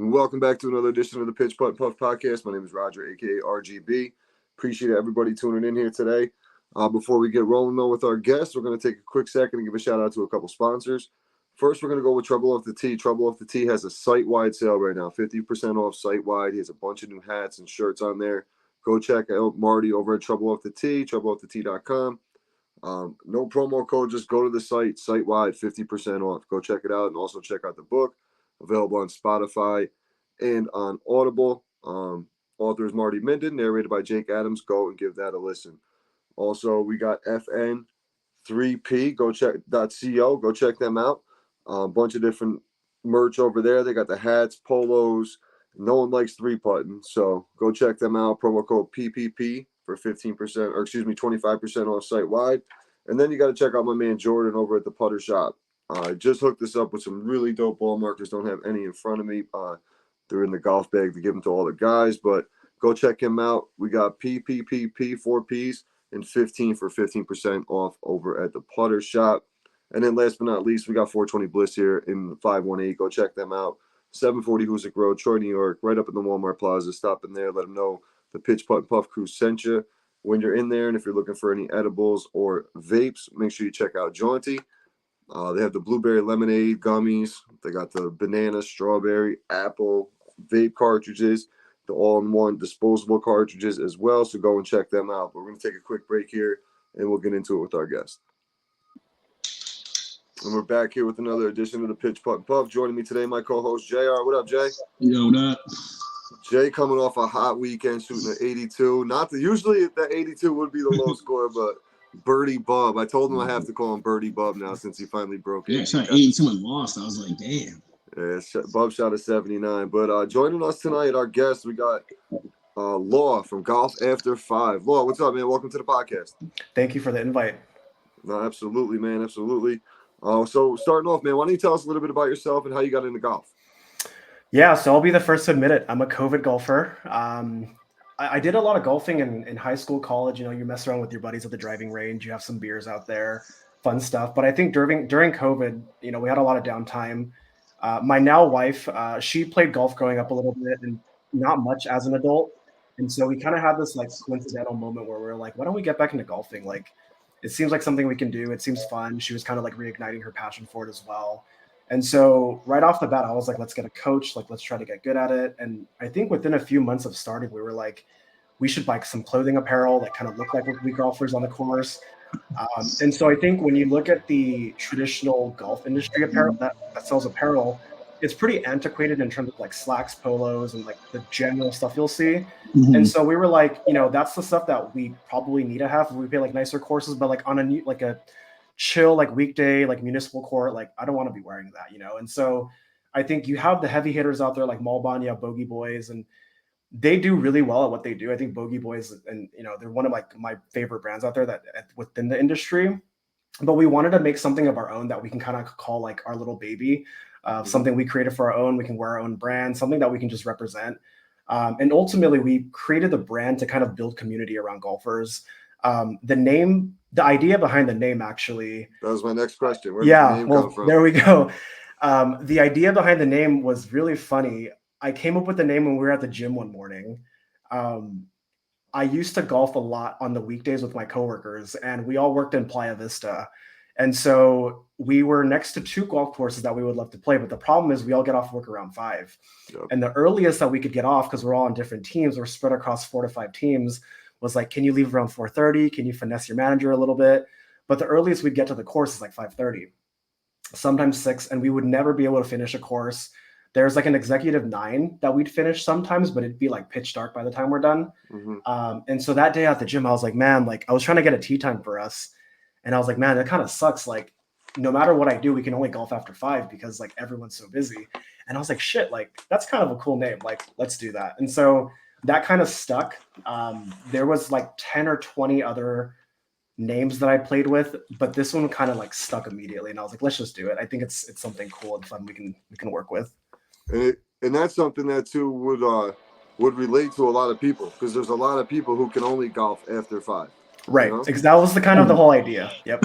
And welcome back to another edition of the Pitch Putt Puff podcast. My name is Roger, aka RGB. Appreciate everybody tuning in here today. Before we get rolling though with our guests, we're going to take a quick second and give a shout out to a couple sponsors. First, we're going to go with Trouble Off the Tee. Trouble Off the Tee has a site-wide sale right now, 50% off site-wide. He has a bunch of new hats and shirts on there. Go check out Marty over at Trouble Off the Tee, TroubleOffTheTee.com. No promo code, just go to the site-wide, 50% off. Go check it out, and also check out the book, available on Spotify and on Audible. Author is Marty Minden, narrated by Jake Adams. Go and give that a listen. Also, we got FN3P, go check them out. A bunch of different merch over there. They got the hats, polos. No one likes three-putting, so go check them out. Promo code PPP for 25% off site-wide. And then you got to check out my man Jordan over at the Putter Shop. I just hooked this up with some really dope ball markers. Don't have any in front of me. They're in the golf bag to give them to all the guys, but go check him out. We got PPPP, 4 Ps, and 15 for 15% off over at the Putter Shop. And then last but not least, we got 420 Bliss here in the 518. Go check them out. 740 Hoosick Road, Troy, New York, right up in the Walmart Plaza. Stop in there. Let them know the Pitch Putt and Puff crew sent you when you're in there. And if you're looking for any edibles or vapes, make sure you check out Jaunty. They have the blueberry lemonade gummies. They got the banana, strawberry, apple vape cartridges, the all-in-one disposable cartridges as well. So go and check them out. But we're going to take a quick break here, and we'll get into it with our guest. And we're back here with another edition of the Pitch Putt and Puff. Joining me today, my co-host, JR. What up, Jay? Yo, what up? Jay coming off a hot weekend, shooting an 82. Usually that 82 would be the low score, but Birdie Bub. I told him I have to call him Birdie Bub now since he finally broke it. Yeah, shot 82 and lost. I was like, damn. Yeah, Bub shot a 79. But joining us tonight, our guest, we got Law from Golf After 5. Law, what's up, man? Welcome to the podcast. Thank you for the invite. No, absolutely, man. Absolutely. So starting off, man, why don't you tell us a little bit about yourself and how you got into golf? Yeah, so I'll be the first to admit it. I'm a COVID golfer. I did a lot of golfing in high school, college. You know, you mess around with your buddies at the driving range. You have some beers out there, fun stuff. But I think during COVID, you know, we had a lot of downtime. My now wife, she played golf growing up a little bit and not much as an adult. And so we kind of had this like coincidental moment where we were like, why don't we get back into golfing? Like, it seems like something we can do. It seems fun. She was kind of like reigniting her passion for it as well. And so right off the bat, I was like, let's get a coach. Like, let's try to get good at it. And I think within a few months of starting, we were like, we should buy some clothing apparel that kind of look like we golfers on the course. And so I think when you look at the traditional golf industry apparel that sells apparel, it's pretty antiquated in terms of like slacks, polos, and like the general stuff you'll see. Mm-hmm. And so we were like, you know, that's the stuff that we probably need to have. We pay like nicer courses, but like on a chill, like weekday, like municipal court, like I don't want to be wearing that, you know? And so I think you have the heavy hitters out there like Malbon, you have Bogey Boys, and they do really well at what they do. I think Bogey Boys, and you know, they're one of like my favorite brands out there that within the industry. But we wanted to make something of our own that we can kind of call like our little baby, something we created for our own. We can wear our own brand, something that we can just represent. And ultimately, we created the brand to kind of build community around golfers. The idea behind the name, actually. That was my next question. Where did the name come from? There we go. The idea behind the name was really funny. I came up with the name when we were at the gym one morning. I used to golf a lot on the weekdays with my coworkers, and we all worked in Playa Vista. And so we were next to 2 golf courses that we would love to play. But the problem is we all get off work around 5. Yep. And the earliest that we could get off, because we're all on different teams, we're spread across 4 to 5 teams, was like, can you leave around 4:30? Can you finesse your manager a little bit? But the earliest we'd get to the course is like 5:30, sometimes 6. And we would never be able to finish a course. There's like an executive 9 that we'd finish sometimes, but it'd be like pitch dark by the time we're done. Mm-hmm. And so that day at the gym, I was like, man, like I was trying to get a tee time for us. And I was like, man, that kind of sucks. Like, no matter what I do, we can only golf after 5 because like everyone's so busy. And I was like, shit, like that's kind of a cool name. Like, let's do that. And so that kind of stuck. There was like 10 or 20 other names that I played with, but this one kind of like stuck immediately. And I was like, let's just do it. I think it's something cool and fun we can work with. And that's something that too would relate to a lot of people, because there's a lot of people who can only golf after 5. Right. You know? That was the kind of the whole idea. Yep.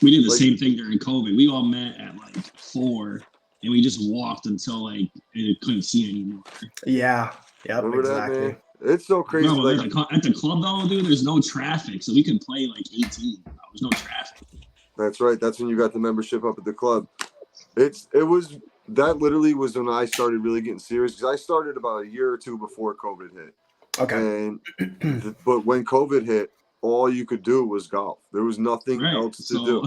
We did the same thing during COVID. We all met at like 4 and we just walked until like it couldn't see anymore. Yeah. Yep. Remember Exactly. that, man? It's so crazy. Bro, Like, at the club though, dude, there's no traffic, so we could play like 18. There's no traffic. that's right. That's when you got the membership up at the club. That literally was when I started really getting serious, because I started about a year or two before COVID hit. Okay. But when COVID hit, all you could do was golf. There was nothing else to do.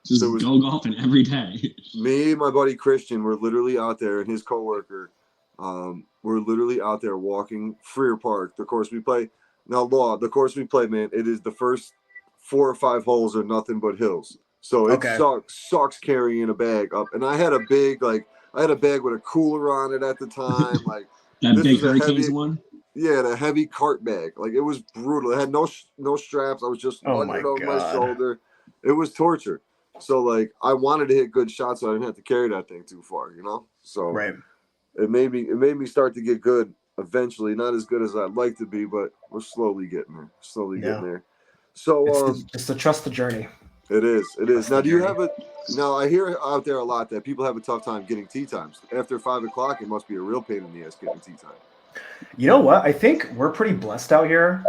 Just There was- go golfing every day. Me and my buddy Christian were literally out there, and his coworker, were literally out there walking Freer Park, the course we play. Now, the course we play, man, it is the first 4 or 5 holes are nothing but hills. So it Okay. sucks carrying a bag up. And I had a bag with a cooler on it at the time. Like, That This big is a Hurricanes heavy- one. yeah, the heavy cart bag. Like, it was brutal. It had no straps. I was just Oh lugging my it over my God. shoulder. It was torture. So, like, I wanted to hit good shots, so I didn't have to carry that thing too far, you know? So Right. it made me start to get good eventually. Not as good as I'd like to be, but we're slowly getting there. Getting there. So It's just to trust the journey. it is. That's Now, the do you journey. have now I hear out there a lot that people have a tough time getting tee times. After 5 o'clock, it must be a real pain in the ass getting tee time. You know what? I think we're pretty blessed out here.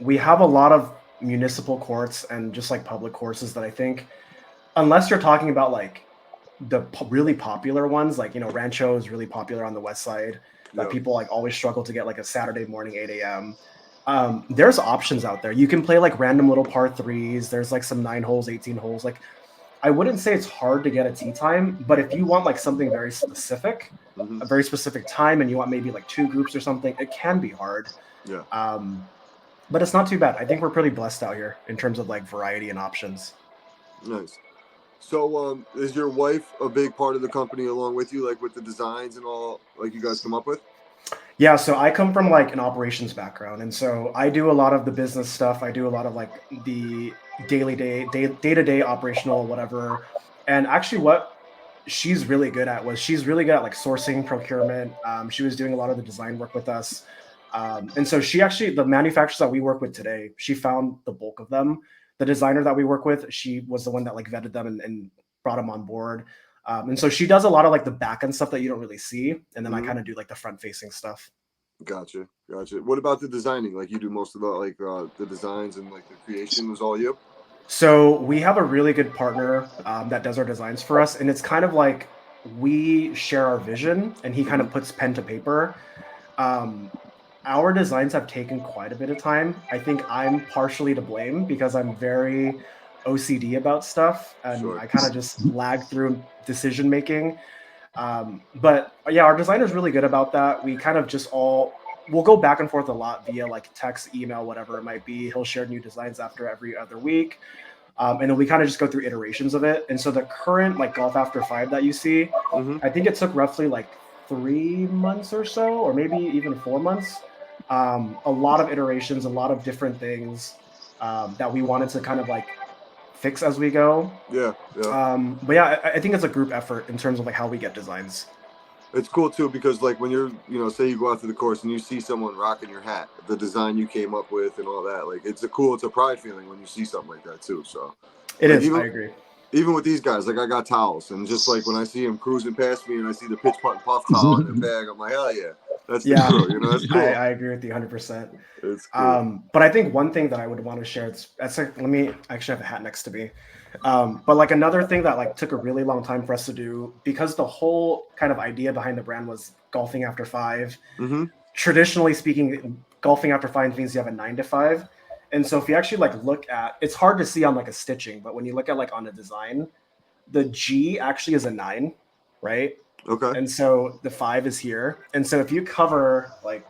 We have a lot of municipal courts and just like public courses that I think, unless you're talking about like the really popular ones, like, you know, Rancho is really popular on the west side, that Yeah. people like always struggle to get like a Saturday morning 8 a.m. There's options out there. You can play like random little par threes. There's like some 9 holes, 18 holes. Like, I wouldn't say it's hard to get a tee time, but if you want like something very specific, Mhm. a very specific time, and you want maybe like 2 groups or something, it can be hard. Yeah. But it's not too bad. I think we're pretty blessed out here in terms of like variety and options. Nice. So, is your wife a big part of the company along with you, like with the designs and all, like you guys come up with? Yeah, so I come from like an operations background, and so I do a lot of the business stuff. I do a lot of like the day-to-day operational whatever. And actually, what she's really good at like sourcing, procurement. She was doing a lot of the design work with us, and so the manufacturers that we work with today, she found the bulk of them. The designer that we work with, she was the one that like vetted them and brought them on board. And so she does a lot of like the back end stuff that you don't really see, and then I Mhm. kind of do like the front facing stuff. Gotcha. What about the designing? Like, you do most of the designs, and like the creation was all you? So we have a really good partner that does our designs for us, and it's kind of like we share our vision, and he kind of puts pen to paper. Our designs have taken quite a bit of time. I think I'm partially to blame because I'm very OCD about stuff, and Sure. I kind of just lag through decision making. But yeah, our designer's really good about that. We kind of we'll go back and forth a lot via like text, email, whatever it might be. He'll share new designs after every other week. And then we kind of just go through iterations of it. And so the current like Golf After 5 that you see, Mhm. I think it took roughly like 3 months or so, or maybe even 4 months. A lot of iterations, a lot of different things that we wanted to kind of like fix as we go. Yeah. But yeah, I think it's a group effort in terms of like how we get designs. It's cool too, because like when you're, say you go out to the course and you see someone rocking your hat, the design you came up with and all that, like it's a pride feeling when you see something like that too. So It Like, is. even- I agree. even with these guys, like I got towels, and just like when I see them cruising past me and I see the pitch putt and puff towel in their bag, I'm like, hell yeah, that's Yeah. the crew. That's cool. I agree with you 100%. It's cool. But I think one thing that I would want to share, let me actually have a hat next to me. But like another thing that like took a really long time for us to do, because the whole kind of idea behind the brand was golfing after 5. Mm-hmm. Traditionally speaking, golfing after 5 means you have a 9 to 5. And so if you actually like look at, it's hard to see on like a stitching, but when you look at like on a design, the G actually is a 9, right? Okay. And so the 5 is here. And so if you cover like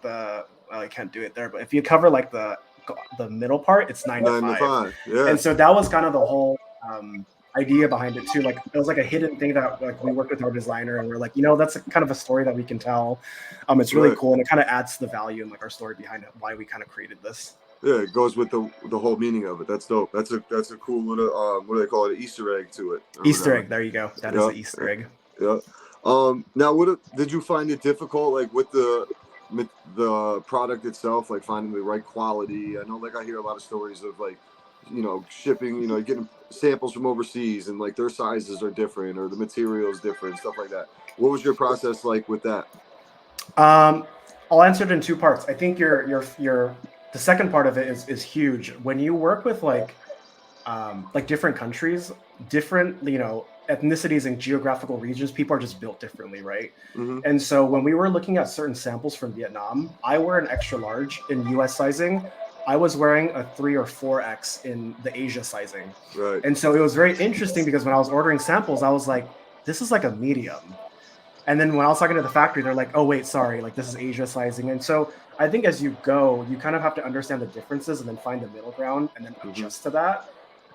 the, well, I can't do it there, but if you cover like the middle part, it's 9 to 5. Yeah. And so that was kind of the whole idea behind it too. Like it was like a hidden thing that like we worked with our designer, and we're like, that's kind of a story that we can tell. It's really Right. cool, and it kind of adds to the value and like our story behind why we kind of created this. Yeah, it goes with the whole meaning of it. That's dope. That's a cool little what do they call it? Easter egg to it. or Easter whatever. egg. There you go. That is Yeah. an Easter egg. Yeah. Now, did you find it difficult, like with the product itself, like finding the right quality? I know, like I hear a lot of stories of like shipping, getting samples from overseas and like their sizes are different or the material is different, stuff like that. What was your process like with that? I'll answer it in two parts. I think the second part of it is huge. When you work with like different countries, different ethnicities and geographical regions, people are just built differently, right? Mm-hmm. And so when we were looking at certain samples from Vietnam, I wear an extra large in US sizing. I was wearing a 3 or 4X in the Asia sizing. Right. And so it was very interesting because when I was ordering samples, I was like, this is like a medium. And then when I was talking to the factory, they're like, oh, wait, sorry, like this is Asia sizing. And so I think as you go, you kind of have to understand the differences and then find the middle ground and then adjust to that.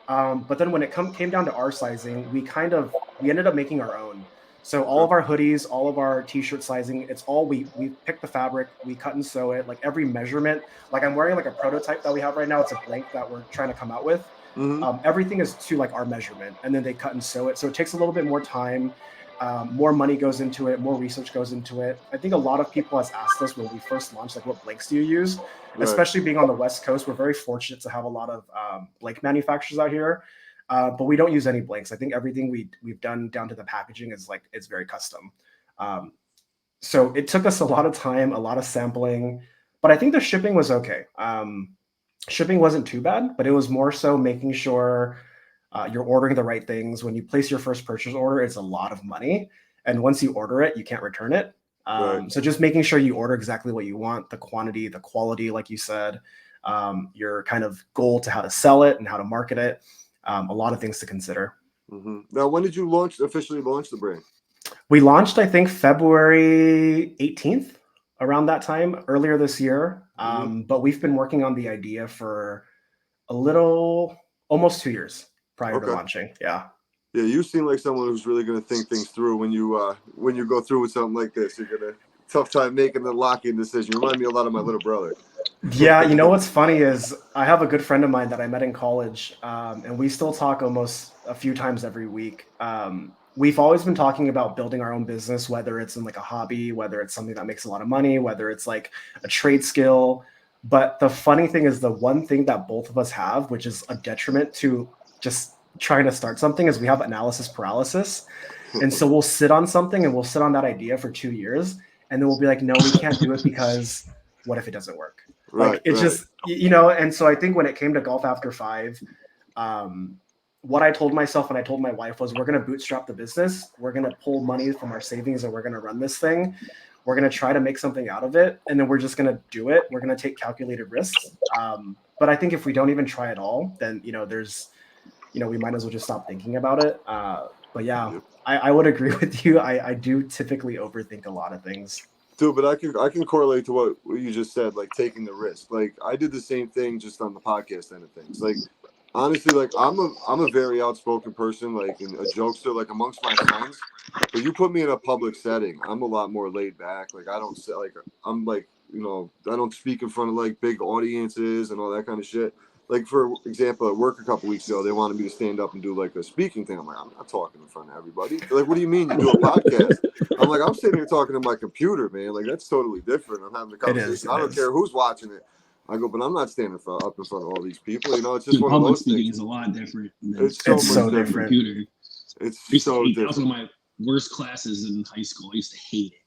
But then when it came down to our sizing, we ended up making our own. So all of our hoodies, all of our t-shirt sizing, it's all we pick the fabric, we cut and sew it, like every measurement. Like I'm wearing like a prototype that we have right now. It's a blank that we're trying to come out with. Mm-hmm. Everything is to like our measurement, and then they cut and sew it. So it takes a little bit more time. More money goes into it, more research goes into it. I think a lot of people has asked us when we first launched, like, what blanks do you use? Right. Especially being on the West Coast, we're very fortunate to have a lot of blank manufacturers out here, but we don't use any blanks. I think everything we've done down to the packaging is like, it's very custom. So it took us a lot of time, a lot of sampling, but I think the shipping was okay. Shipping wasn't too bad, but it was more so making sure you're ordering the right things. When you place your first purchase order, it's a lot of money. And once you order it, you can't return it. Right. So just making sure you order exactly what you want, the quantity, the quality, like you said, your kind of goal to how to sell it and how to market it. A lot of things to consider. Mm-hmm. Now, when did you officially launch the brand? We launched, I think, February 18th, around that time, earlier this year. But we've been working on the idea for almost 2 years. Prior to launching. Yeah, you seem like someone who's really going to think things through when you go through with something like this. You're gonna tough time making the lock-in decision. You remind me a lot of my little brother. Yeah, you know what's funny is I have a good friend of mine that I met in college, and we still talk almost a few times every week. We've always been talking about building our own business, whether it's in like a hobby, whether it's something that makes a lot of money, whether it's like a trade skill. But the funny thing is, the one thing that both of us have, which is a detriment to just trying to start something, is we have analysis paralysis. And so we'll sit on something and we'll sit on that idea for 2 years, and then we'll be like, no, we can't do it because what if it doesn't work? Like it's just, and so I think when it came to Golf After 5, what I told myself and I told my wife was, we're going to bootstrap the business. We're going to pull money from our savings and we're going to run this thing. We're going to try to make something out of it. And then we're just going to do it. We're going to take calculated risks. But I think if we don't even try at all, then, we might as well just stop thinking about it. But yeah, I would agree with you. I do typically overthink a lot of things. Dude, but I can correlate to what you just said, like taking the risk. Like I did the same thing just on the podcast end of things. Like honestly, like I'm a very outspoken person, like and a jokester, like amongst my friends. But you put me in a public setting, I'm a lot more laid back. Like I don't say I'm like, I don't speak in front of like big audiences and all that kind of shit. Like, for example, at work a couple weeks ago, they wanted me to stand up and do like a speaking thing. I'm like, I'm not talking in front of everybody. They're like, what do you mean you do a podcast? I'm like, I'm sitting here talking to my computer, man. Like, that's totally different. I'm having a conversation. I don't care who's watching it. I go, but I'm not standing up in front of all these people. It's just one of those things. It's a lot different. It's so different. Computer. It's so different. That was one of my worst classes in high school. I used to hate it.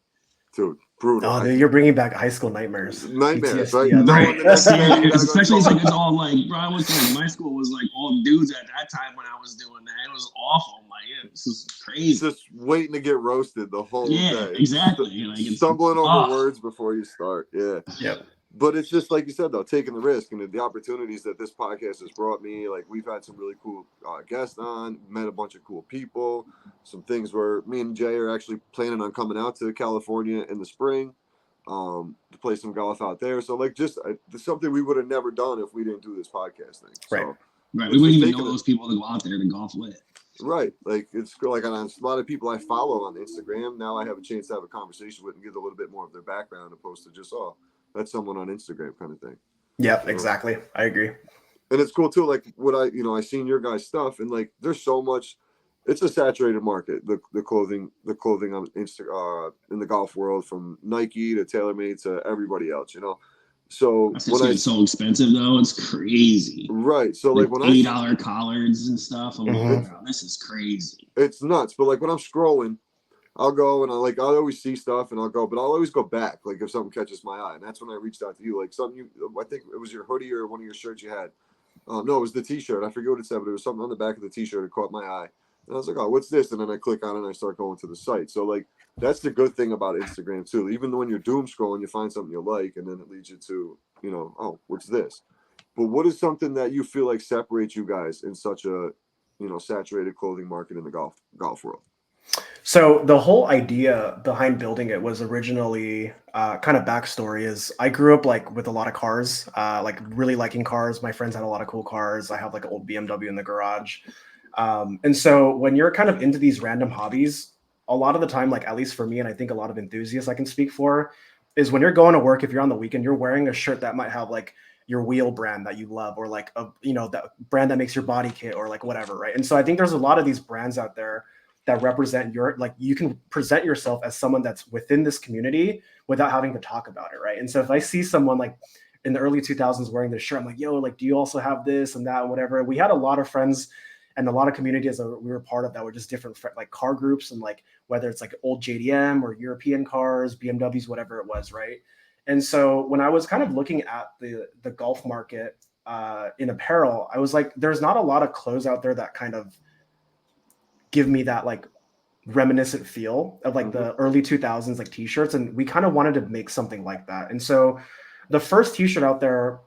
Dude, brutal. Oh, you're bringing back high school nightmares. Nightmares, right? Yeah, right. Especially like it's all like, bro, I was like, my school was like all dudes at that time when I was doing that. It was awful. I'm like, yeah, this is crazy. It's just waiting to get roasted the whole day. Yeah, exactly. Like, stumbling over words before you start. Yeah. Yep. But it's just like you said, though, taking the risk and the opportunities that this podcast has brought me. Like, we've had some really cool guests on, met a bunch of cool people. Some things where me and Jay are actually planning on coming out to California in the spring to play some golf out there. So, like, just something we would have never done if we didn't do this podcast thing. Right. So, right. We wouldn't even know those people to go out there to golf with. Right. Like, it's like on a lot of people I follow on Instagram. Now I have a chance to have a conversation with and get a little bit more of their background opposed to just, that's someone on Instagram kind of thing. Yeah, exactly. I agree. And it's cool too. Like what I seen your guys' stuff, and like there's so much. It's a saturated market. The clothing on in the golf world, from Nike to TaylorMade to everybody else. So That's when just getting so expensive though. It's crazy. right, so like when $80 collards and stuff. I'm Mhm. like, bro, this is crazy. it's nuts. But like when I'm scrolling, I'll go and I'll always see stuff and I'll go, but I'll always go back. Like if something catches my eye, and that's when I reached out to you. Like I think it was your hoodie or one of your shirts you had. No, it was the T-shirt. I forget what it said, but it was something on the back of the T-shirt that caught my eye. And I was like, oh, what's this? And then I click on it and I start going to the site. So like that's the good thing about Instagram too. Even when you're doom scrolling, you find something you like, and then it leads you to, oh, what's this? But what is something that you feel like separates you guys in such a, saturated clothing market in the golf world? So the whole idea behind building it was originally kind of backstory is I grew up like with a lot of cars, like really liking cars. My friends had a lot of cool cars. I have like an old BMW in the garage. And so when you're kind of into these random hobbies, a lot of the time, like at least for me, and I think a lot of enthusiasts I can speak for, is when you're going to work, if you're on the weekend, you're wearing a shirt that might have like your wheel brand that you love, or like that brand that makes your body kit, or like whatever, right? And so I think there's a lot of these brands out there that represent you can present yourself as someone that's within this community without having to talk about it, right? And so if I see someone like in the early 2000s wearing this shirt, I'm like, yo, like, do you also have this and that and whatever? We had a lot of friends and a lot of communities that we were part of that were just different, like car groups, and like whether it's like old JDM or European cars, BMWs, whatever it was, right? And so when I was kind of looking at the golf market in apparel, I was like, there's not a lot of clothes out there that kind of give me that like reminiscent feel of like the early 2000s like t-shirts, and we kind of wanted to make something like that. And so the first t-shirt out there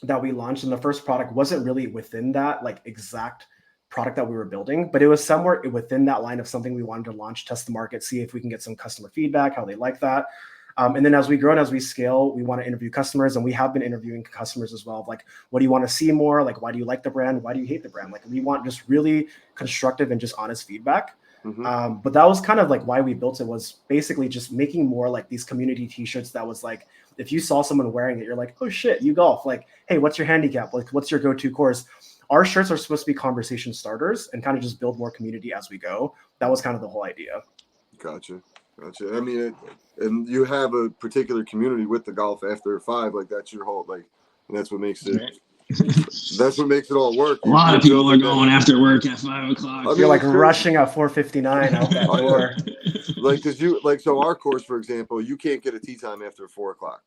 that we launched, and the first product wasn't really within that like exact product that we were building, but it was somewhere within that line of something we wanted to launch, test the market, see if we can get some customer feedback, how they like that. And then as we grow and as we scale, we want to interview customers, and we have been interviewing customers as well. Of like, what do you want to see more? Like, why do you like the brand? Why do you hate the brand? Like, we want just really constructive and just honest feedback. But that was kind of like why we built it, was basically just making more like these community t-shirts that was like, if you saw someone wearing it, you're like, oh shit, you golf. Like, hey, what's your handicap? Like, what's your go-to course? Our shirts are supposed to be conversation starters and kind of just build more community as we go. That was kind of the whole idea. Gotcha. I mean, and you have a particular community with the golf after 5, like that's your whole, like, and that's what makes it. That's what makes it all work. A lot of people are going after work at 5 o'clock. I mean, you're like rushing at 4:59 out that door. Like, cause so our course, for example, you can't get a tee time after 4 o'clock.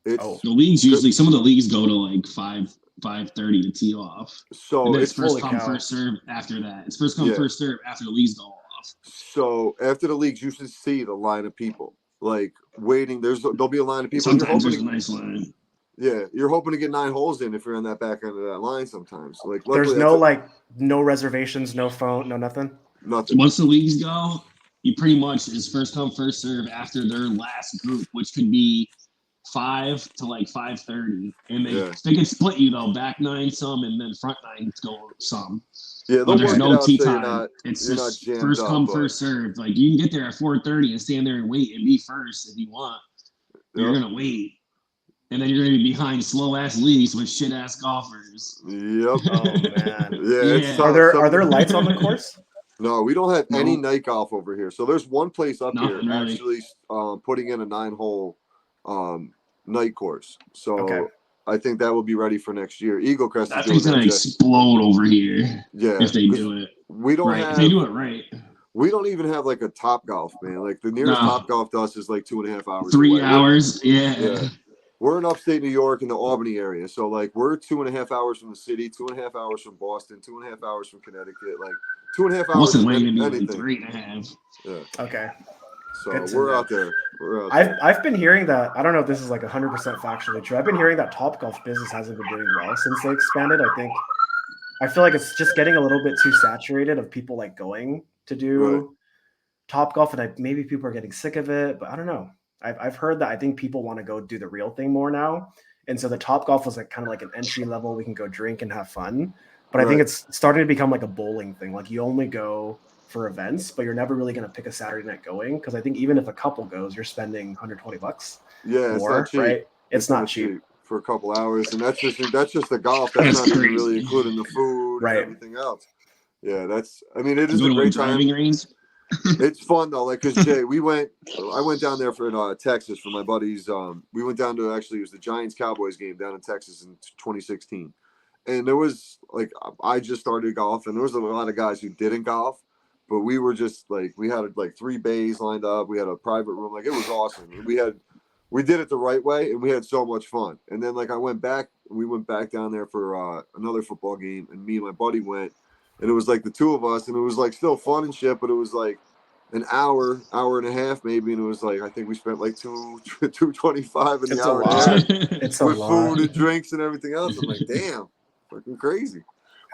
The leagues usually, some of the leagues go to like 5:30 to tee off. So and then it's first come, first serve after that. It's first come, first serve after the leagues go off. So after the leagues, you should see the line of people like waiting. There'll be a line of people. Sometimes there's a nice line. Yeah, you're hoping to get 9 holes in if you're on that back end of that line. Sometimes, like there's no reservations, no phone, no nothing. Nothing. Once the leagues go, you pretty much is first come, first serve after their last group, which could be 5 to like 5:30, and they can split you though, back 9 some, and then front 9 go some. Yeah, but there's no tee time. It's just first come, first serve. Like you can get there at 4:30 and stand there and wait and be first if you want. You're gonna wait, and then you're gonna be behind slow ass leagues with shit ass golfers. Yep. Oh man. Yeah. Are there lights on the course? No, we don't have any night golf over here. So there's one place up here actually putting in a 9-hole night course. So I think that will be ready for next year. Eagle Crest. I think it's gonna explode over here. Yeah, if they do it. We don't have. If they do it right. We don't even have like a Top Golf, man. Like the nearest Top Golf to us is like 2.5 hours. 3 hours. Yeah. We're in upstate New York in the Albany area, so like we're 2.5 hours from the city, 2.5 hours from Boston, 2.5 hours from Connecticut, like 2.5 hours from anything. 3.5. Yeah. Okay. So we're out there. I've been hearing that. I don't know if this is like 100% factually true. I've been hearing that Top Golf business hasn't been doing well since they expanded. I feel like it's just getting a little bit too saturated of people like going to do Top Golf, and maybe people are getting sick of it. But I don't know. I've heard that I think people want to go do the real thing more now, and so the Top Golf was like kind of like an entry level. We can go drink and have fun, but I think it's starting to become like a bowling thing. Like you only go for events, but you're never really going to pick a Saturday night going, because I think even if a couple goes, you're spending $120. Yeah, more, it's not cheap. Right? It's not cheap for a couple hours, and that's just the golf. That's not even really including the food and everything else. Yeah, it is a great time. Driving range. It's fun though, like because Jay, I went down there for Texas for my buddies. We went down to it was the Giants Cowboys game down in Texas in 2016, and there was like I just started golf, and there was a lot of guys who didn't golf, but we were just like we had like 3 bays lined up. We had a private room, like it was awesome. We did it the right way, and we had so much fun. And then like we went back down there for another football game, and me and my buddy went, and it was like the 2 of us, and it was like still fun and shit, but it was like an hour and a half maybe, and it was like I think we spent like $225 in the hour and a half It's with food and drinks and everything else. I'm like, damn, fucking crazy.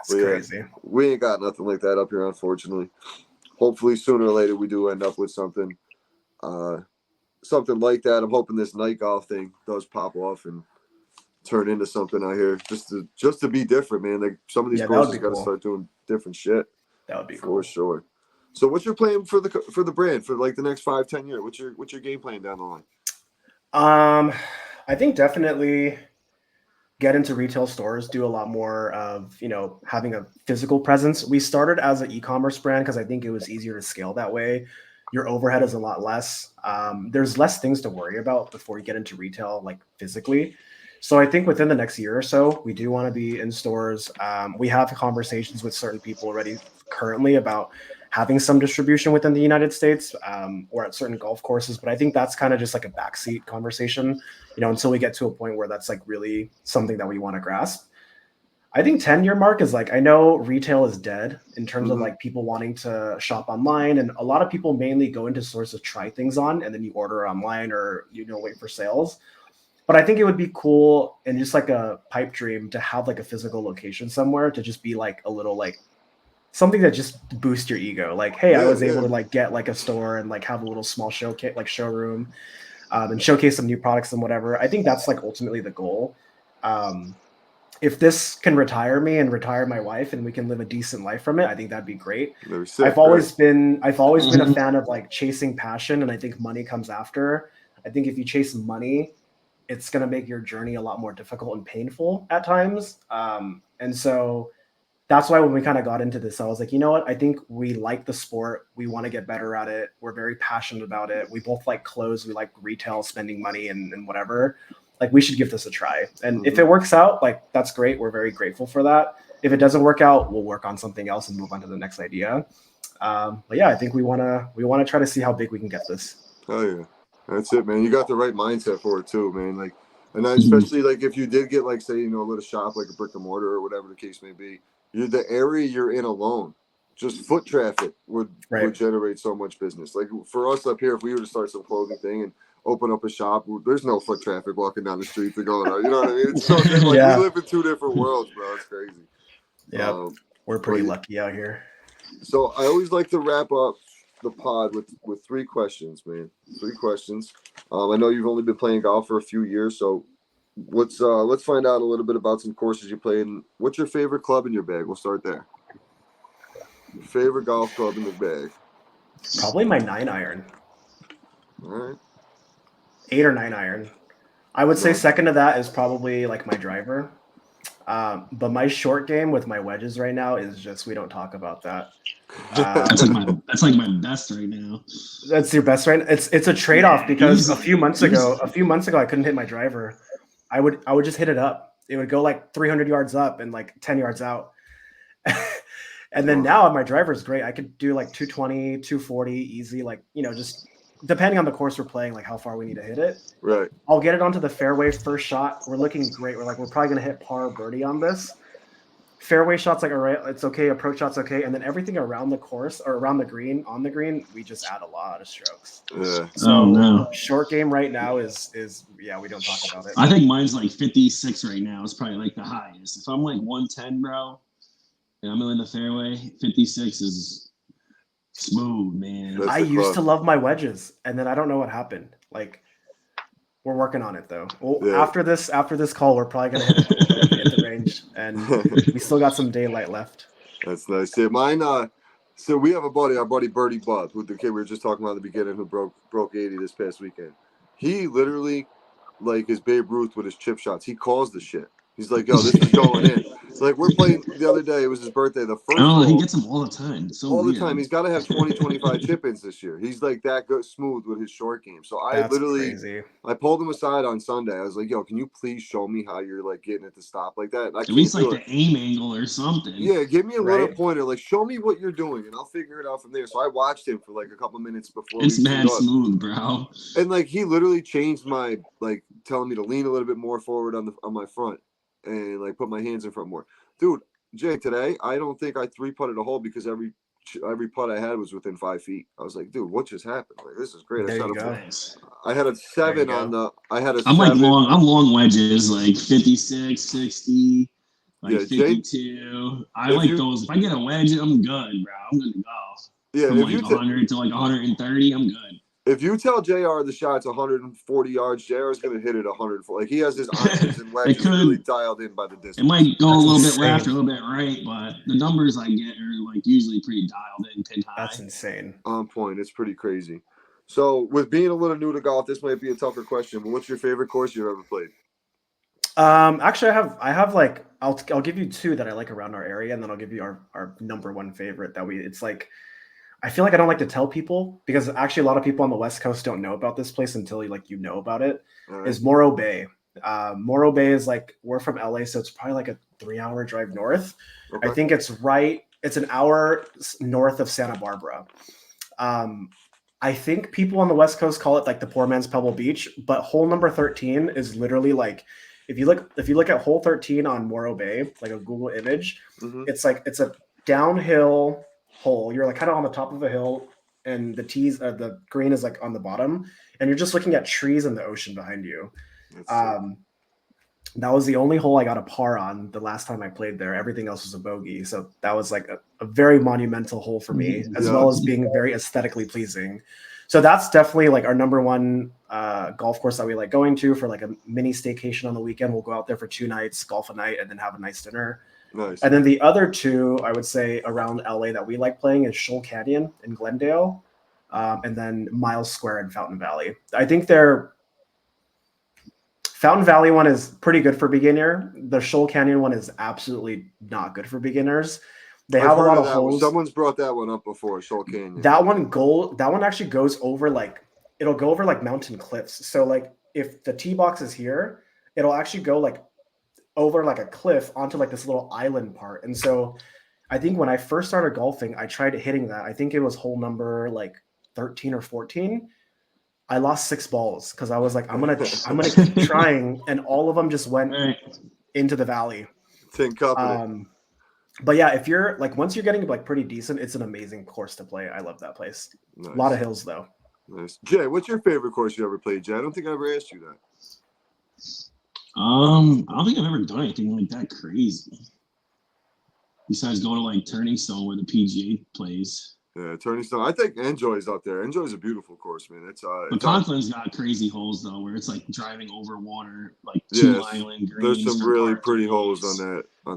It's crazy. We ain't got nothing like that up here, unfortunately. Hopefully, sooner or later, we do end up with something like that. I'm hoping this night golf thing does pop off and turn into something out here, just to be different, man. Like some of these courses got to start doing different shit. That would be for sure. So what's your plan for the brand for like the next 5-10 years? What's your game plan down the line? I think definitely get into retail stores, do a lot more of, having a physical presence. We started as an e-commerce brand because I think it was easier to scale that way. Your overhead is a lot less. There's less things to worry about before you get into retail, like physically. So I think within the next year or so, we do want to be in stores. We have conversations with certain people already currently about having some distribution within the United States or at certain golf courses. But I think that's kind of just like a backseat conversation, until we get to a point where that's like really something that we want to grasp. I think 10-year mark is like, I know retail is dead in terms of like people wanting to shop online. And a lot of people mainly go into stores to try things on, and then you order online or, wait for sales. But I think it would be cool and just like a pipe dream to have like a physical location somewhere to just be like a little like something that just boosts your ego. Like, hey, I was able to like get like a store and like have a little small showroom and showcase some new products and whatever. I think that's like ultimately the goal. If this can retire me and retire my wife and we can live a decent life from it, I think that'd be great. I've always been a fan of like chasing passion, and I think money comes after. I think if you chase money, it's going to make your journey a lot more difficult and painful at times. And so that's why when we kind of got into this, I was like, you know what? I think we like the sport. We want to get better at it. We're very passionate about it. We both like clothes. We like retail, spending money and whatever. Like we should give this a try. And if it works out, like that's great. We're very grateful for that. If it doesn't work out, we'll work on something else and move on to the next idea. But yeah, I think we want to try to see how big we can get this. Oh yeah. That's it, man. You got the right mindset for it too, man. Like, and especially like if you did get like, say, a little shop, like a brick and mortar or whatever the case may be, the area you're in alone, just foot traffic would generate so much business. Like for us up here, if we were to start some clothing thing and open up a shop, there's no foot traffic walking down the streets and going out. You know what I mean? It's so like we live in 2 different worlds, bro. It's crazy. Yeah, we're pretty lucky out here. So I always like to wrap up the pod with 3 questions, man. 3 questions. I know you've only been playing golf for a few years, so let's find out a little bit about some courses you played. And what's your favorite club in your bag? We'll start there. Your favorite golf club in the bag? Probably my 9-iron. All right. 8 or 9 iron. I would say second to that is probably like my driver. But my short game with my wedges right now is just, we don't talk about that. That's like my best right now. That's your best right now? It's a trade-off because a few months ago I couldn't hit my driver. I would just hit it up. It would go like 300 yards up and like 10 yards out. And then now my driver is great. I could do like 220, 240 easy, like, just depending on the course we're playing, like how far we need to hit it. Right. I'll get it onto the fairway first shot. We're looking great. We're probably going to hit par or birdie on this. Fairway shots, like, all right, it's okay. Approach shots, okay. And then everything around the course or around the green, on the green, we just add a lot of strokes. Yeah. So short game right now is we don't talk about it. I think mine's like 56 right now. It's probably like the highest. If I'm like 110, bro, and I'm in the fairway, 56 is smooth, man. I used to love my wedges, and then I don't know what happened. Like, we're working on it though. Well, after this call, we're probably gonna hit the range, and we still got some daylight left. That's nice. Yeah, mine. So we have our buddy Birdie Bud, who the kid we were just talking about at the beginning, who broke 80 this past weekend. He literally, like, is Babe Ruth with his chip shots. He calls the shit. He's like, yo, this is going in. Like we're playing the other day. It was his birthday. The first. Oh, he gets them all the time. All the time. He's got to have 20, 25 chip-ins this year. He's like that good, smooth with his short game. So I I pulled him aside on Sunday. I was like, "Yo, can you please show me how you're like getting it to stop like that?" At least like the aim angle or something. Yeah, give me a little pointer. Like, show me what you're doing, and I'll figure it out from there. So I watched him for like a couple minutes before. It's mad smooth, bro. And like he literally changed my like telling me to lean a little bit more forward on my front and like put my hands in front more, dude. Jay, today I don't think I 3-putted a hole because every putt I had was within 5 feet. I was like, dude, what just happened? Like, this is great. I had a 7 on the. I'm like long wedges, like 56, 60, like 52. I like those. If I get a wedge, I'm good, bro. I'm good to go. Yeah, from like 100 to like 130, I'm good. If you tell JR the shot's 140 yards, JR is going to hit it 104. Like he has his irons and wedges really dialed in by the distance. It might go a little bit left or a little bit right, but the numbers I get are like usually pretty dialed in, pin high. That's insane. On point. It's pretty crazy. So with being a little new to golf, this might be a tougher question, but what's your favorite course you've ever played? Actually, I have like I'll give you 2 that I like around our area, and then I'll give you our number 1 favorite that it's like. I feel like I don't like to tell people because actually a lot of people on the West Coast don't know about this place until you know about it. Right. Is Morro Bay. Morro Bay is like, we're from LA, so it's probably like a 3-hour drive north. Okay. I think it's an hour north of Santa Barbara. I think people on the West Coast call it like the poor man's Pebble Beach, but hole number 13 is literally like, if you look at hole 13 on Morro Bay, like a Google image, it's like, it's a downhill hole. You're like kind of on the top of a hill and the green is like on the bottom and you're just looking at trees and the ocean behind you. That was the only hole I got a par on the last time I played there. Everything else was a bogey. So that was like a very monumental hole for me, as well as being very aesthetically pleasing. So that's definitely like our number 1 golf course that we like going to for like a mini staycation on the weekend. We'll go out there for 2 nights, golf a night, and then have a nice dinner. Nice. And then the other 2, I would say around LA that we like playing is Shoal Canyon in Glendale, and then Miles Square in Fountain Valley. I think Fountain Valley one is pretty good for beginner. The Shoal Canyon one is absolutely not good for beginners. They have a lot of holes. Someone's brought that one up before, Shoal Canyon. That one actually goes over it'll go over like mountain cliffs. So like if the tee box is here, it'll actually go like over like a cliff onto like this little island part. And so I think when I first started golfing, I tried hitting that. I think it was hole number like 13 or 14. I lost 6 balls because I was like, I'm gonna keep trying, and all of them just went into the valley. But yeah, if you're like, once you're getting like pretty decent, it's an amazing course to play. I love that place. Nice. A lot of hills though. Nice. Jay, what's your favorite course you ever played, Jay? I don't think I ever asked you that. I don't think I've ever done anything like that crazy. Besides going to like Turning Stone where the PGA plays. Yeah, Turning Stone. I think Enjoy's up there. Enjoy's a beautiful course, man. But Conklin's got crazy holes though, where it's like driving over water, like 2 island greens. There's some really pretty holes on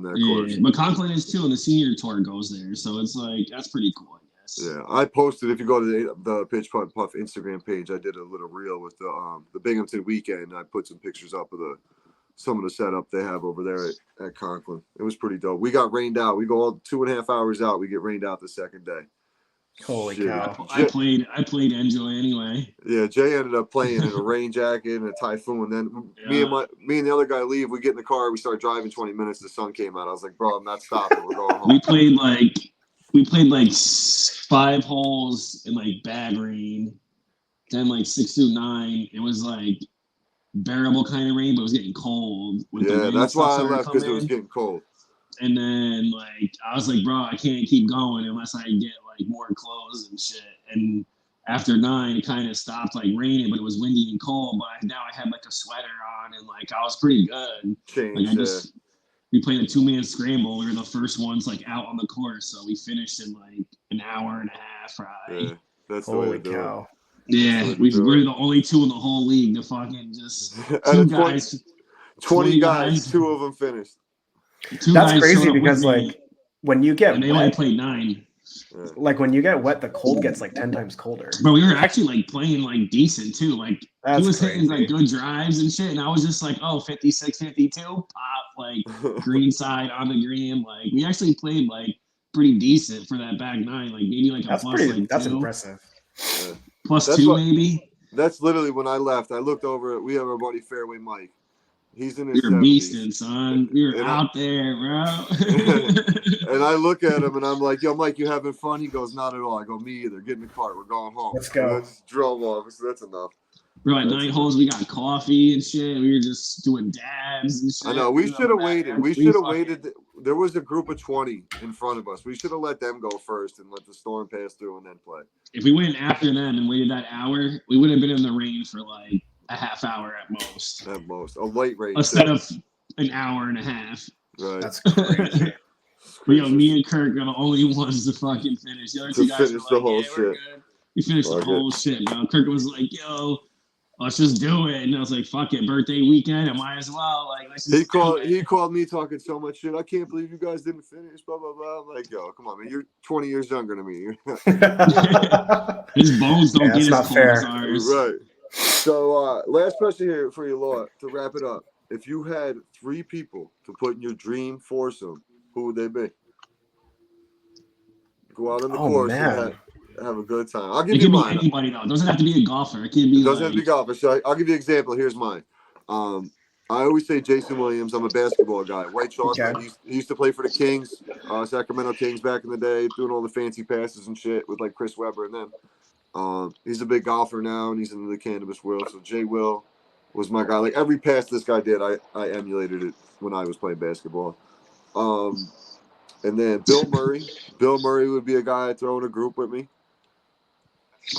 that course. But Conklin is too, and the senior tour goes there, so it's like that's pretty cool, I guess. Yeah, I posted. If you go to the Pitch Putt Puff Instagram page, I did a little reel with the Binghamton weekend. I put some pictures up of some of the setup they have over there at Conklin. It was pretty dope. We got rained out. We go all 2.5 hours out. We get rained out the second day. Holy cow! I played Enjoy anyway. Yeah, Jay ended up playing in a rain jacket and a typhoon. Then me and the other guy leave. We get in the car. We start driving 20 minutes. The sun came out. I was like, bro, I'm not stopping. We're going home. We played like 5 holes in like bad rain. Then like 6 through 9, it was like bearable kind of rain, but it was getting cold. Yeah, that's why I left, because it was getting cold. And then like I was like, bro, I can't keep going unless I get like more clothes and shit. And after 9, it kind of stopped like raining, but it was windy and cold. But now I had like a sweater on and like I was pretty good. We played a 2-man scramble. We were the first ones like out on the course, so we finished in like an hour and a half. Right? Yeah, that's the way to do it. Yeah, we're the only 2 in the whole league to fucking just 2 guys. 20 guys, 2 of them finished. That's crazy because like when you get and they only played 9. Like when you get wet, the cold gets like 10 times colder. But we were actually like playing like decent too. Like That's he was crazy. hitting like good drives and shit. And I was just like, oh, 56, 52, pop, like green side on the green. Like we actually played like pretty decent for that back nine. Like maybe like a plus like that's 2. impressive. Plus that's 2 maybe. That's literally when I left. I looked over. We have our buddy Fairway Mike. He's in his 70s. You're beasting, son. You're out there, bro. And I look at him and I'm like, yo, Mike, you having fun? He goes, not at all. I go, me either. Get in the car. We're going home. Let's go. And I just drove off. So that's enough. Bro, at 9 holes, we got coffee and shit. We were just doing dabs and shit. I know. We should have waited. We should have waited. There was a group of 20 in front of us. We should have let them go first and let the storm pass through and then play. If we went after them and waited that hour, we would have been in the rain for like a half hour at most. At most. A light rain. Instead of an hour and a half. Right. That's crazy. But yo, me and Kirk are the only ones to fucking finish. The other two guys were like, the whole yeah, we're shit. good. We finished the whole shit, bro. Kirk was like, yo, let's just do it. And I was like, fuck it, birthday weekend, I might as well. Like, let's just he called me talking so much shit. I can't believe you guys didn't finish, blah, blah, blah. I'm like, yo, come on, man. You're 20 years younger than me. His bones don't get as cold as ours. Right. So, last question here for you, Laura, to wrap it up. If you had 3 people to put in your dream foursome, who would they be? Go out on the course and have a good time. I'll give you mine. It can be anybody, though. It doesn't have to be a golfer. It can be doesn't have to be golfer. So I'll give you an example. Here's mine. I always say Jason Williams. I'm a basketball guy. White chocolate. Okay. He used to play for the Kings, Sacramento Kings back in the day, doing all the fancy passes and shit with like Chris Webber and them. He's a big golfer now, and he's into the cannabis world. So Jay Will was my guy. Like every pass this guy did, I emulated it when I was playing basketball. And then Bill Murray. Bill Murray would be a guy I'd throw in a group with me.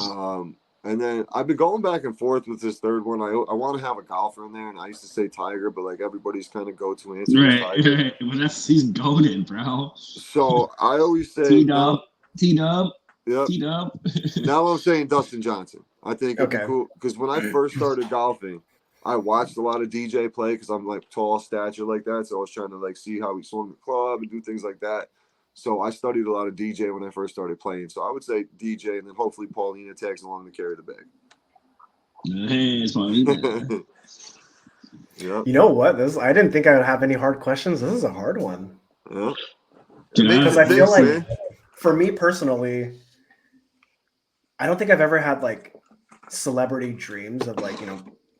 And then I've been going back and forth with this third one. I want to have a golfer in there, and I used to say Tiger, but like everybody's kind of go-to answer is Tiger. Right. Well, he's goated, bro. So I always say T-Dub. Yep. T-Dub. Now I'm saying Dustin Johnson. I think it'd be cool because when I first started golfing, I watched a lot of DJ play because I'm like tall stature like that. So I was trying to like see how he swung the club and do things like that. So I studied a lot of DJ when I first started playing. So I would say DJ, and then hopefully Paulina tags along to carry the bag. Hey, it's Paulina. Yep. You know what? I didn't think I would have any hard questions. This is a hard one. Yeah. Because I feel like, for me personally, I don't think I've ever had like celebrity dreams of like,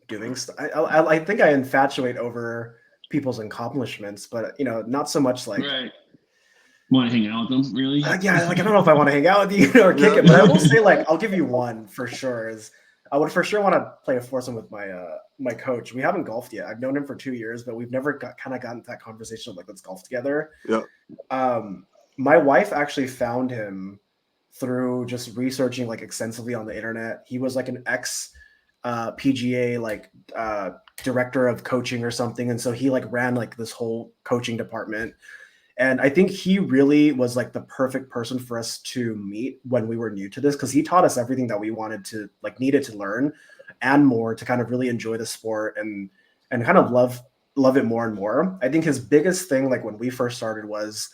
doing stuff. I think I infatuate over people's accomplishments, but not so much like. Right. Want to hang out with them, really? Yeah, like I don't know if I want to hang out with you or kick it, but I will say like I'll give you one for sure. Is I would for sure want to play a foursome with my coach. We haven't golfed yet. I've known him for 2 years, but we've never gotten that conversation of like let's golf together. Yeah. My wife actually found him through just researching like extensively on the internet. He was like an ex PGA like director of coaching or something, and so he like ran like this whole coaching department. And I think he really was like the perfect person for us to meet when we were new to this, because he taught us everything that we needed to learn and more to kind of really enjoy the sport and kind of love it more and more. I think his biggest thing, like when we first started, was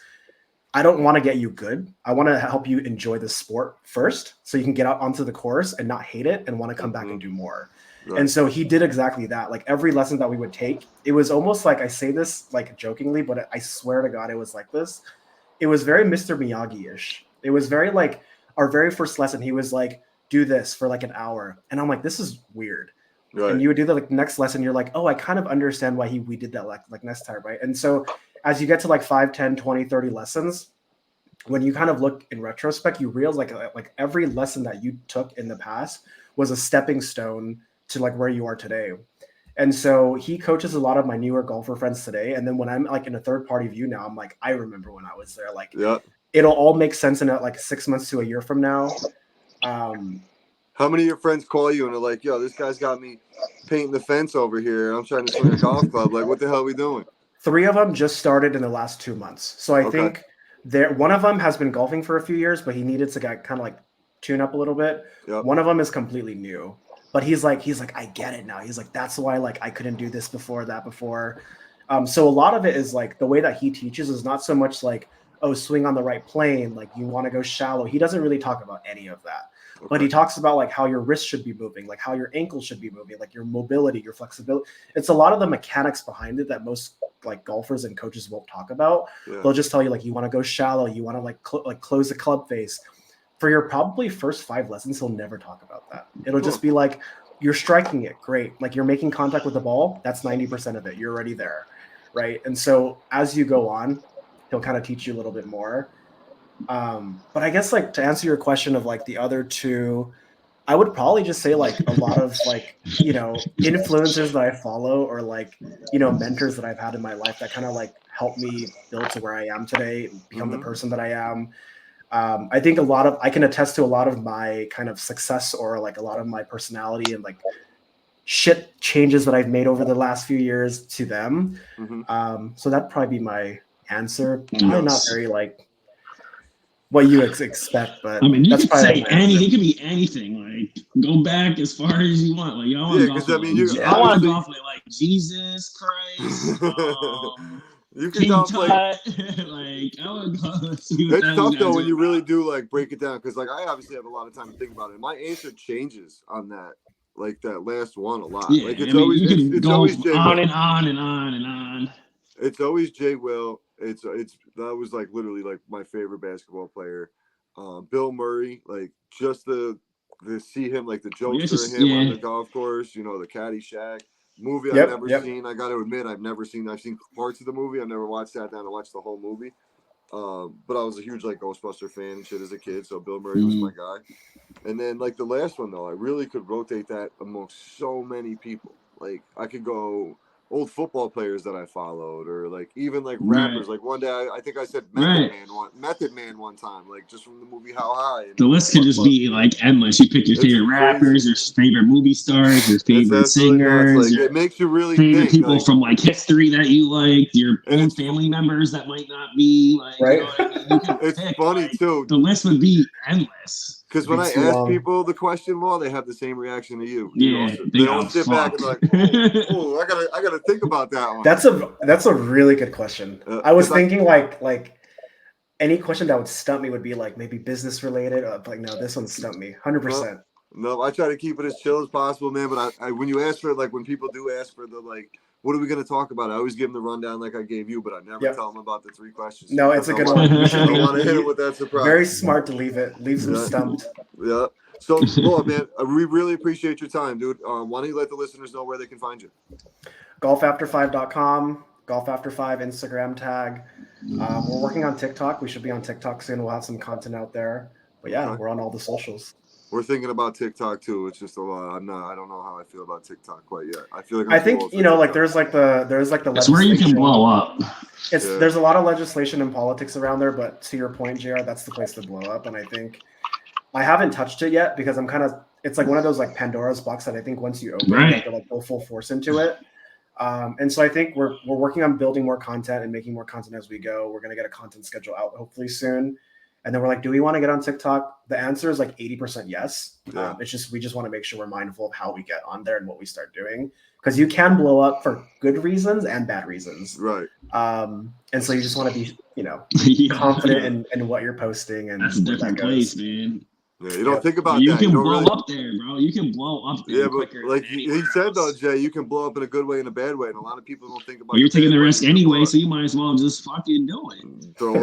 I don't want to get you good. I want to help you enjoy the sport first so you can get out onto the course and not hate it and want to come back and do more. Right. And so he did exactly that. Like every lesson that we would take, it was almost like, I say this like jokingly, but I swear to God, it was like this. It was very Mr. Miyagi-ish. It was very like our very first lesson. He was like, do this for like an hour. And I'm like, this is weird. Right. And you would do the like next lesson. You're like, oh, I kind of understand why we did that like next time. Right. And so as you get to like 5, 10, 20, 30 lessons, when you kind of look in retrospect, you realize like every lesson that you took in the past was a stepping stone to like where you are today. And so he coaches a lot of my newer golfer friends today. And then when I'm like in a third party view now, I'm like, I remember when I was there. Like it'll all make sense in like 6 months to a year from now. How many of your friends call you and are like, yo, this guy's got me painting the fence over here. I'm trying to swing a golf club. Like, what the hell are we doing? 3 of them just started in the last 2 months. So I think one of them has been golfing for a few years, but he needed to kind of like tune up a little bit. Yep. One of them is completely new. But he's like, I get it now. He's like, that's why like I couldn't do this before, that before. So a lot of it is like the way that he teaches is not so much like, oh, swing on the right plane, like you want to go shallow. He doesn't really talk about any of that. Okay. But he talks about like how your wrist should be moving, like how your ankle should be moving, like your mobility, your flexibility. It's a lot of the mechanics behind it that most like golfers and coaches won't talk about. Yeah. They'll just tell you like you want to go shallow, you want to like close the club face. For your probably first 5 lessons, he'll never talk about that. It'll just be like, you're striking it, great. Like you're making contact with the ball, that's 90% of it. You're already there, right? And so as you go on, he'll kind of teach you a little bit more. But I guess like to answer your question of like the other two, I would probably just say like a lot of like, you know, influencers that I follow or like, you know, mentors that I've had in my life that kind of like help me build to where I am today, become the person that I am. I think I can attest to a lot of my kind of success or like a lot of my personality and like shit changes that I've made over the last few years to them. So that'd probably be my answer. Probably not very like what you expect, but I mean, you could say anything. It could be anything. Like go back as far as you want. Like I want to golf. I want to golf like Jesus Christ. You can golf like I want to go see what it's tough though when you really do like break it down because like I obviously have a lot of time to think about it. My answer changes on that, like that last one a lot. Yeah, like it's always it's always Jay on Will. and on and on and on. It's always Jay Will. It's that was like literally like my favorite basketball player. Bill Murray, like just the see him like the jokester of him on the golf course, you know, the Caddyshack. Movie I've never seen. I got to admit, I've seen parts of the movie. I've never sat down and watched the whole movie. But I was a huge like Ghostbuster fan and shit as a kid, so Bill Murray was my guy. And then like the last one though, I really could rotate that amongst so many people. Like I could go old football players that I followed, or like even like rappers. Like one day I think I said Method Man one time, like just from the movie How High. The list could just be like endless. You pick your favorite rappers, your favorite movie stars, your favorite singers. Like, it makes you really favorite think, people like, from like history that you like, your own family members that might not be like. Right. You know what I mean? It's pick, funny like, too. The list would be endless. Because when I ask people the question, Law, they have the same reaction to you. Yeah, they all sit back and like, oh, I gotta think about that one. That's a really good question. I was thinking like any question that would stump me would be like maybe business related. Like no, this one stumped me 100%. No, I try to keep it as chill as possible, man. But I when you ask for like when people do ask for the like, what are we going to talk about? I always give them the rundown like I gave you, but I never tell them about the 3 questions. No, it's a good one. You should want to hit it with that surprise. Very smart to leave them stumped. Yeah. So, Law, man, we really appreciate your time, dude. Why don't you let the listeners know where they can find you? golfafter5.com, golfafter5 Instagram tag. We're working on TikTok. We should be on TikTok soon. We'll have some content out there. But yeah, we're on all the socials. We're thinking about TikTok too. It's just a lot. I don't know how I feel about TikTok quite yet. I feel like I think you know, like there's like the It's where you can blow up. There's a lot of legislation and politics around there, but to your point, JR, that's the place to blow up. And I think I haven't touched it yet because it's like one of those like Pandora's box that I think once you open, you have to like go full force into it. And so I think we're working on building more content and making more content as we go. We're gonna get a content schedule out hopefully soon. And then we're like, do we want to get on TikTok? The answer is like 80% yes. Yeah. We just want to make sure we're mindful of how we get on there and what we start doing. Because you can blow up for good reasons and bad reasons. Right. And so you just want to be, you know, confident in what you're posting. And that's a different place, man. Yeah, you don't think about that. You can blow up there, bro. You can blow up there. Yeah, but like he said though, Jay, you can blow up in a good way and a bad way, and a lot of people don't think about. Well, you're taking the risk anyway, so you might as well just fucking do it. Throw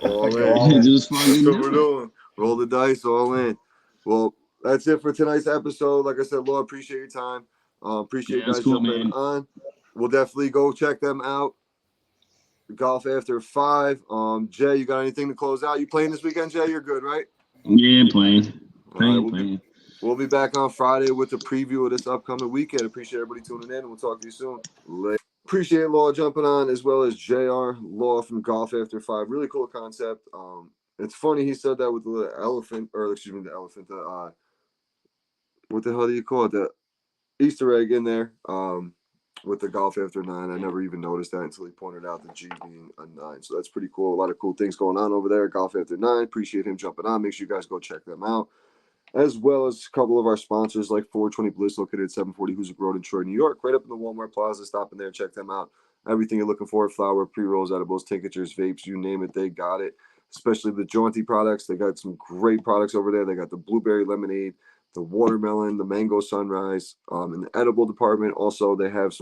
all in. Just fucking do it. Doing. Roll the dice, all in. Well, that's it for tonight's episode. Like I said, Lord, appreciate your time. Appreciate you guys jumping on. We'll definitely go check them out. Golf After 5. Jay, you got anything to close out? You playing this weekend, Jay? You're good, right? Yeah, playing. We'll be back on Friday with a preview of this upcoming weekend. Appreciate everybody tuning in, and we'll talk to you soon. Appreciate Law jumping on, as well as JR Law from Golf After 5. Really cool concept. It's funny he said that with the elephant, or excuse me, the elephant. What the hell do you call it? The Easter egg in there. With the Golf After 9. I never even noticed that until he pointed out the G being a 9. So that's pretty cool. A lot of cool things going on over there at Golf After 9. Appreciate him jumping on. Make sure you guys go check them out. As well as a couple of our sponsors like 420 Bliss located at 740 Hoosick Road in Troy, New York. Right up in the Walmart Plaza. Stop in there. Check them out. everything you're looking for: flour, pre-rolls, edibles, tinctures, vapes, you name it, they got it. Especially the jaunty products. They got some great products over there. They got the blueberry lemonade, the watermelon, the mango sunrise. In the edible department, also they have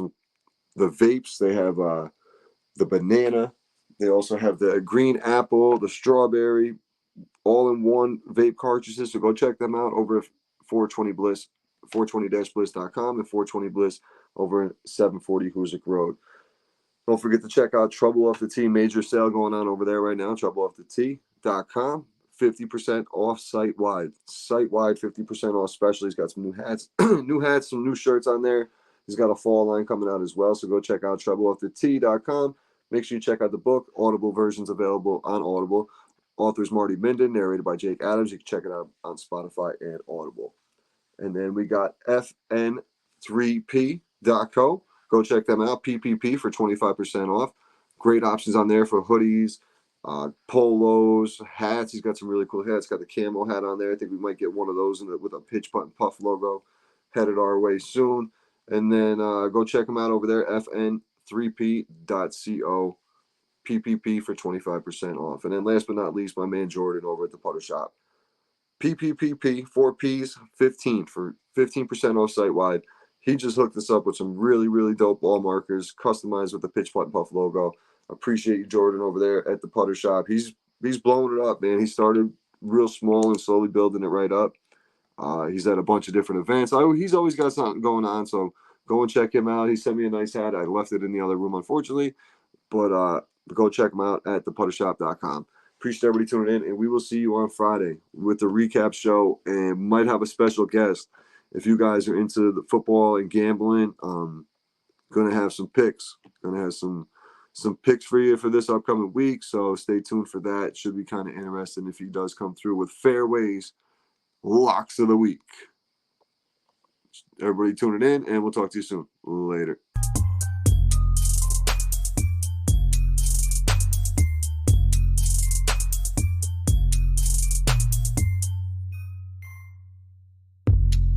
the vapes. They have the banana. They also have the green apple, the strawberry, all-in-one vape cartridges. So go check them out over at 420 Bliss, 420-bliss.com, and 420 Bliss over at 740 Hoosick Road. Don't forget to check out Trouble Off the Tee major sale going on over there right now. TroubleOffTheTee.com. 50% off site-wide. Site-wide 50% off special. He's got some new hats, some new shirts on there. He's got a fall line coming out as well. So go check out TroubleOffTheTee.com. Make sure you check out the book. Audible versions available on Audible. Author's Marty Minden, narrated by Jake Adams. You can check it out on Spotify and Audible. And then we got fn3p.co. Go check them out. PPP for 25% off. Great options on there for hoodies, polos, hats. He's got some really cool hats. Got the camo hat on there. I think we might get one of those with a Pitch Putt and Puff logo headed our way soon. And then go check them out over there, fn3p.co. PPP for 25% off. And then last but not least, my man Jordan over at the Putter Shop. PPPP, 4 Ps, 15 for 15% off site-wide. He just hooked us up with some really, really dope ball markers, customized with the Pitch Putt and Puff logo. Appreciate you, Jordan, over there at the Putter Shop. He's blowing it up, man. He started real small and slowly building it right up. He's at a bunch of different events. He's always got something going on, so go and check him out. He sent me a nice hat. I left it in the other room, unfortunately, but go check him out at theputtershop.com. Appreciate everybody tuning in, and we will see you on Friday with the recap show, and might have a special guest. If you guys are into the football and gambling, gonna have some picks. Gonna have some picks for you for this upcoming week, so stay tuned for that. Should be kind of interesting if he does come through with fairways locks of the week. Everybody tuning in, and we'll talk to you soon. Later.